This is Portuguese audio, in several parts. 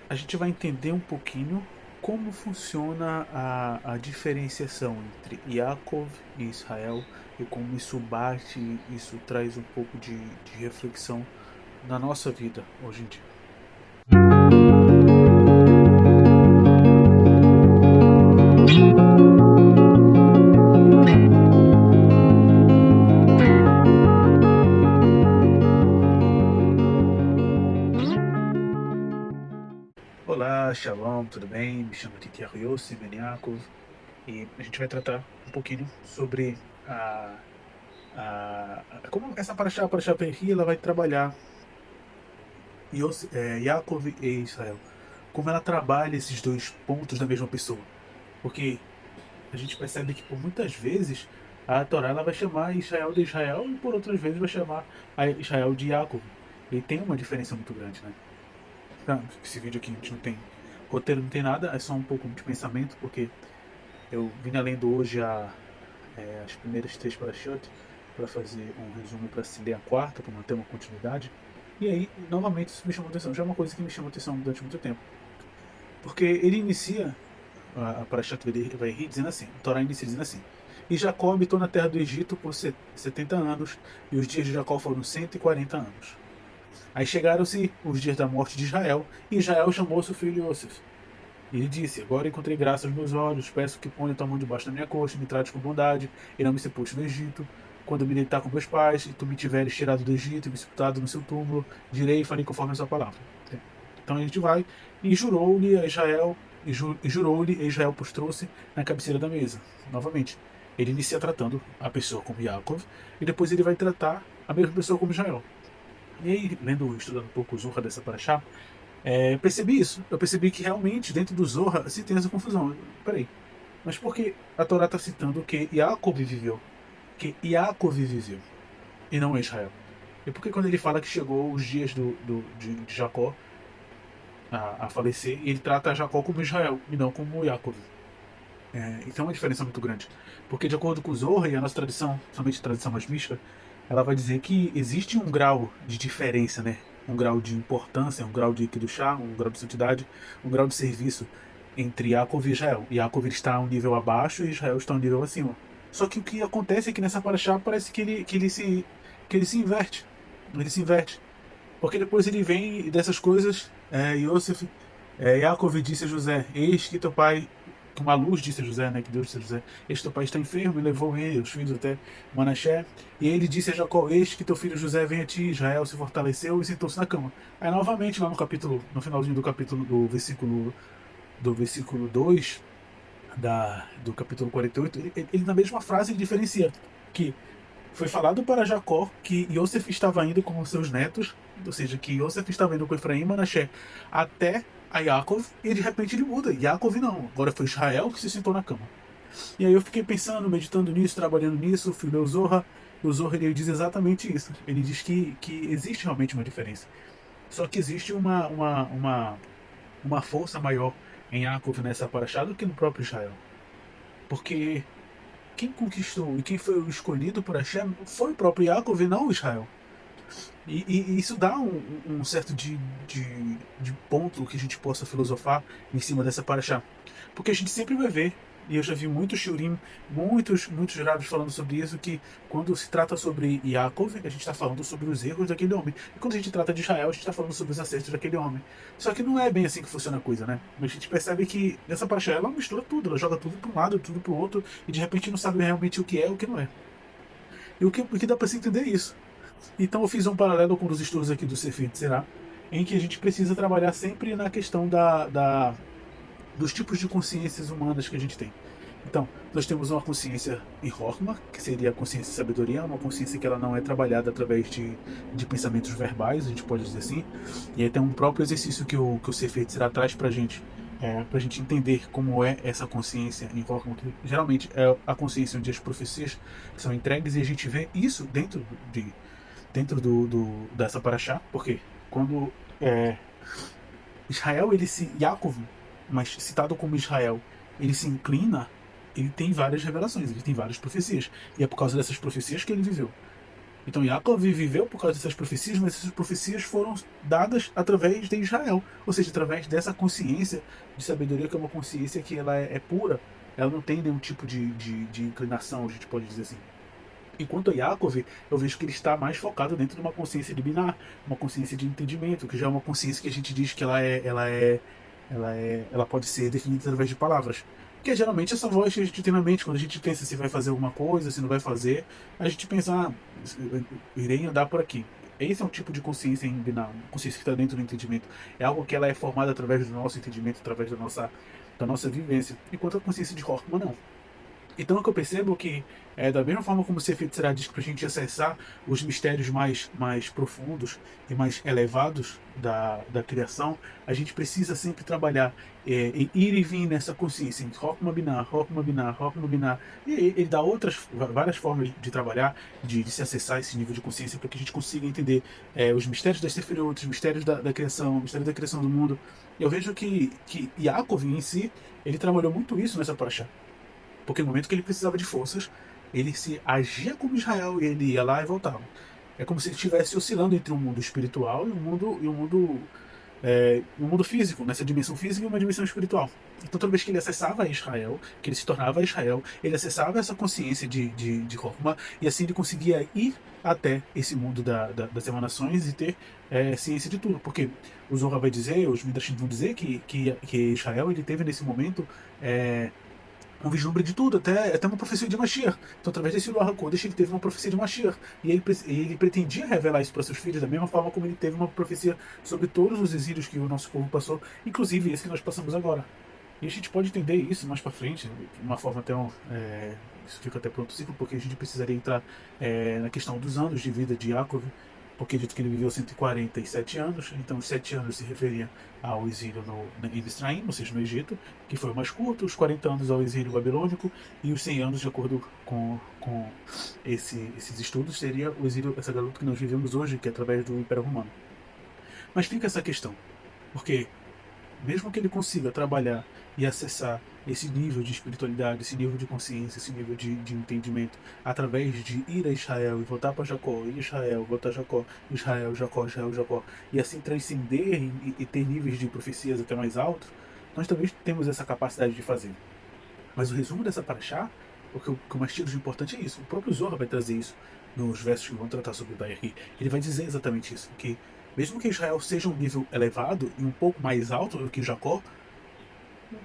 a gente vai entender um pouquinho como funciona a diferenciação entre Yaakov e Israel e como isso bate, isso traz um pouco de reflexão na nossa vida hoje em dia. Olá, Shalom, tudo bem? Me chamo Titiaho Yossi Ben Yaakov e a gente vai tratar um pouquinho sobre como essa Parashá, a Parashá Perri, ela vai trabalhar Yaakov e Israel. Como ela trabalha esses dois pontos da mesma pessoa. Porque a gente percebe que por muitas vezes a Torá ela vai chamar Israel de Israel e por outras vezes vai chamar a Israel de Yaakov. E tem uma diferença muito grande, né? Tá, esse vídeo aqui a gente não tem roteiro, não tem nada, é só um pouco de pensamento, porque eu vim lendo hoje as primeiras três parashot para fazer um resumo para se ler a quarta, para manter uma continuidade. E aí, novamente, isso me chamou atenção. Já é uma coisa que me chamou atenção durante muito tempo. Porque ele inicia a Parashat Vayhi dizendo assim, a Torá inicia dizendo assim: E Jacó habitou na terra do Egito por 70 anos, e os dias de Jacó foram 140 anos. Aí chegaram-se os dias da morte de Israel, e Israel chamou seu filho Yosef. E ele disse: Agora encontrei graça aos meus olhos, peço que ponha tua mão debaixo da minha coxa, me trate com bondade, e não me sepulte no Egito. Quando eu me deitar com meus pais, e tu me tiveres tirado do Egito e me sepultado no seu túmulo, direi e farei conforme a sua palavra. Então a gente vai, e jurou-lhe a Israel, e jurou-lhe, e Israel prostrou-se na cabeceira da mesa. Novamente, ele inicia tratando a pessoa como Yaakov, e depois ele vai tratar a mesma pessoa como Israel. E aí, estudando um pouco o Zorra dessa paraxá, percebi isso. Eu percebi que realmente dentro do Zorra se tem essa confusão. Peraí, mas por que a Torá está citando que Yaakov viveu? Que Yaakov viveu e não Israel? E por que quando ele fala que chegou os dias de Jacó a falecer, ele trata Jacó como Israel e não como Yaakov? Então é uma diferença muito grande. Porque de acordo com o Zohar e a nossa tradição, somente a tradição mais mística, ela vai dizer que existe um grau de diferença, né? Um grau de importância, um grau de Kiddushá, um grau de santidade, um grau de serviço entre Yaakov e Israel. Yaakov está um nível abaixo e Israel está um nível acima. Só que o que acontece é que nessa paraxá parece que ele se inverte. Ele se inverte. Porque depois ele vem dessas coisas, Yosef, Yaakov disse a José: Eis que teu pai, que uma luz disse a José, né? Que Deus disse a José: Eis que teu pai está enfermo, e levou ele, os filhos até Manassé. E ele disse a Jacó: Eis que teu filho José vem a ti. Israel se fortaleceu e sentou-se na cama. Aí novamente, lá no capítulo, no finalzinho do capítulo, do versículo 2 do capítulo 48, ele na mesma frase ele diferencia que foi falado para Jacó que Yosef estava indo com os seus netos, ou seja, que Yosef estava indo com Efraim e Manassé até a Yaakov, e de repente ele muda. Yaakov não, agora foi Israel que se sentou na cama. E aí eu fiquei pensando, meditando nisso, trabalhando nisso, fui ler o Zohar ele diz exatamente isso. Ele diz que existe realmente uma diferença. Só que existe uma força maior em Yaakov nessa paraxá do que no próprio Israel. Porque quem conquistou e quem foi o escolhido por Hashem foi o próprio Yaakov e não o Israel. E isso dá um certo de ponto que a gente possa filosofar em cima dessa paraxá. Porque a gente sempre vai ver, e eu já vi muitos shurim, muitos rabbis falando sobre isso, que quando se trata sobre Yaakov, a gente está falando sobre os erros daquele homem. E quando a gente trata de Israel, a gente está falando sobre os acertos daquele homem. Só que não é bem assim que funciona a coisa, né? A gente percebe que nessa paraxá ela mistura tudo, ela joga tudo para um lado, tudo para o outro, e de repente não sabe realmente o que é e o que não é. E o que dá para se entender é isso. Então eu fiz um paralelo com os estudos aqui do Sefer Será, em que a gente precisa trabalhar sempre na questão dos tipos de consciências humanas que a gente tem. Então, nós temos uma consciência em Horma, que seria a consciência de sabedoria, uma consciência que ela não é trabalhada através de pensamentos verbais, a gente pode dizer assim. E aí tem um próprio exercício que o Sefer Será traz para a gente entender como é essa consciência em Horma, que geralmente é a consciência onde as profecias são entregues, e a gente vê isso dessa paraxá, porque quando Israel, Yaakov, mas citado como Israel, ele se inclina, ele tem várias revelações, ele tem várias profecias, e é por causa dessas profecias que ele viveu. Então Yaakov viveu por causa dessas profecias, mas essas profecias foram dadas através de Israel, ou seja, através dessa consciência de sabedoria, que é uma consciência que ela é pura, ela não tem nenhum tipo de inclinação, a gente pode dizer assim. Enquanto a Yaakov, eu vejo que ele está mais focado dentro de uma consciência de binar, uma consciência de entendimento, que já é uma consciência que a gente diz que ela pode ser definida através de palavras. Que é geralmente essa voz que a gente tem na mente, quando a gente pensa se vai fazer alguma coisa, se não vai fazer, a gente pensa, eu irei andar por aqui. Esse é um tipo de consciência em binar, uma consciência que está dentro do entendimento. É algo que ela é formada através do nosso entendimento, através da nossa vivência. Enquanto a consciência de Horkheimer, não. Então é que eu percebo que, da mesma forma como o ser feiticeira diz, para a gente acessar os mistérios mais profundos e mais elevados da criação, a gente precisa sempre trabalhar, em ir e vir nessa consciência, em Rockma Binar, Rockma Binar, Rockma Binar. E ele dá várias formas de trabalhar, de se acessar esse nível de consciência, para que a gente consiga entender, os mistérios das Sefirot, os mistérios da criação, o mistério da criação do mundo. Eu vejo que Yaakov em si, ele trabalhou muito isso nessa paraxá. Porque no momento que ele precisava de forças, ele se agia como Israel e ele ia lá e voltava. É como se ele estivesse oscilando entre um mundo espiritual e um mundo físico, nessa dimensão física e uma dimensão espiritual. Então toda vez que ele acessava Israel, que ele se tornava Israel, ele acessava essa consciência de Rokhma, e assim ele conseguia ir até esse mundo das emanações e ter, ciência de tudo. Porque o Zohar vai dizer, os Midrashim vão dizer que Israel ele teve nesse momento, um vislumbre de tudo, até uma profecia de Mashiach. Então, através desse Ruach HaKodesh, ele teve uma profecia de Mashiach. E ele pretendia revelar isso para seus filhos, da mesma forma como ele teve uma profecia sobre todos os exílios que o nosso povo passou, inclusive esse que nós passamos agora. E a gente pode entender isso mais para frente, de uma forma até isso fica até pronto ciclo, porque a gente precisaria entrar, na questão dos anos de vida de Yaakov, porque dito que ele viveu 147 anos, então os 7 anos se referiam ao exílio em Misraim, ou seja, no Egito, que foi o mais curto, os 40 anos ao exílio babilônico, e os 100 anos, de acordo com esses estudos, seria o exílio, essa garota que nós vivemos hoje, que é através do Império Romano. Mas fica essa questão, porque mesmo que ele consiga trabalhar e acessar esse nível de espiritualidade, esse nível de consciência, esse nível de entendimento, através de ir a Israel e voltar para Jacó, ir a Israel, voltar a Jacó, Israel, Jacó, Israel, Jacó, e assim transcender e ter níveis de profecias até mais altos, nós também temos essa capacidade de fazer. Mas o resumo dessa paraxá, o que mais tiro de importante é isso. O próprio Zohar vai trazer isso nos versos que vão tratar sobre o Baeri. Ele vai dizer exatamente isso, que mesmo que Israel seja um nível elevado e um pouco mais alto do que Jacó,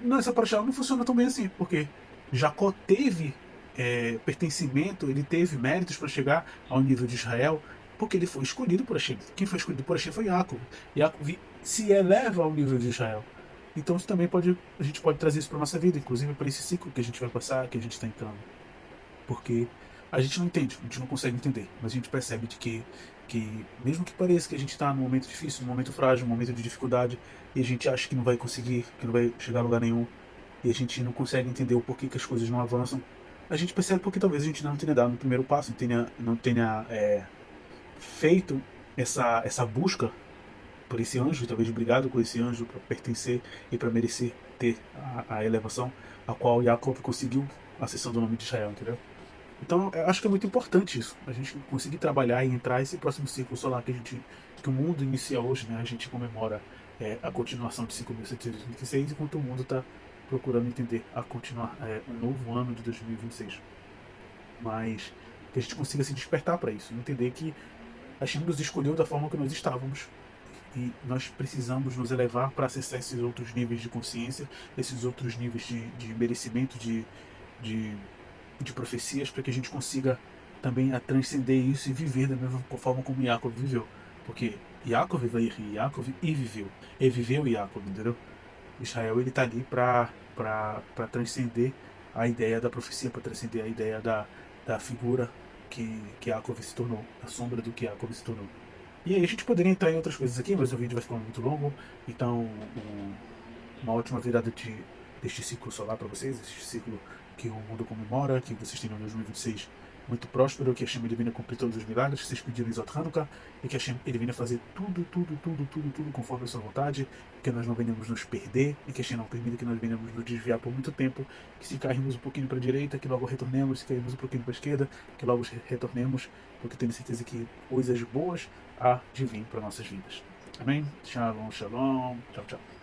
nessa paraxá não funciona tão bem assim, porque Jacó teve, pertencimento, ele teve méritos para chegar ao nível de Israel, porque ele foi escolhido por Hashem. Quem foi escolhido por Hashem foi Jacob. Jacob se eleva ao nível de Israel. Então isso também a gente pode trazer isso para nossa vida, inclusive para esse ciclo que a gente vai passar, que a gente está entrando. Porque a gente não entende, a gente não consegue entender, mas a gente percebe que mesmo que pareça que a gente está num momento difícil, num momento frágil, num momento de dificuldade, e a gente acha que não vai conseguir, que não vai chegar a lugar nenhum, e a gente não consegue entender o porquê que as coisas não avançam, a gente percebe porque talvez a gente não tenha dado o primeiro passo, não tenha feito essa busca por esse anjo, talvez brigado com esse anjo para pertencer e para merecer ter a elevação a qual Jacob conseguiu, acessando o nome de Israel, entendeu? Então, eu acho que é muito importante isso, a gente conseguir trabalhar e entrar esse próximo ciclo solar que o mundo inicia hoje, né? A gente comemora, a continuação de 5.726, enquanto o mundo está procurando entender a continuar, um novo ano de 2026. Mas que a gente consiga se despertar para isso, entender que a gente nos escolheu da forma que nós estávamos, e nós precisamos nos elevar para acessar esses outros níveis de consciência, esses outros níveis de merecimento, de, de profecias, para que a gente consiga também transcender isso e viver da mesma forma como Yaakov viveu. Porque Yaakov vai rir, Yaakov e viveu. E viveu Yaakov, entendeu? Israel ele está ali para transcender a ideia da profecia, para transcender a ideia da figura que Yaakov se tornou, a sombra do que Yaakov se tornou. E aí a gente poderia entrar em outras coisas aqui, mas o vídeo vai ficar muito longo, então uma ótima virada deste ciclo solar para vocês, este ciclo que o mundo comemora, que vocês tenham em 2026 muito próspero, que Hashem ele venha cumprir todos os milagres que vocês pediram em Zot Hanukkah, e que Hashem ele venha fazer tudo conforme a sua vontade, que nós não venhamos nos perder, e que Hashem não permita que nós venhamos nos desviar por muito tempo, que se cairmos um pouquinho para a direita, que logo retornemos, se cairmos um pouquinho para a esquerda, que logo retornemos, porque tenho certeza que coisas boas há de vir para nossas vidas. Amém? Shalom, shalom. Tchau, tchau.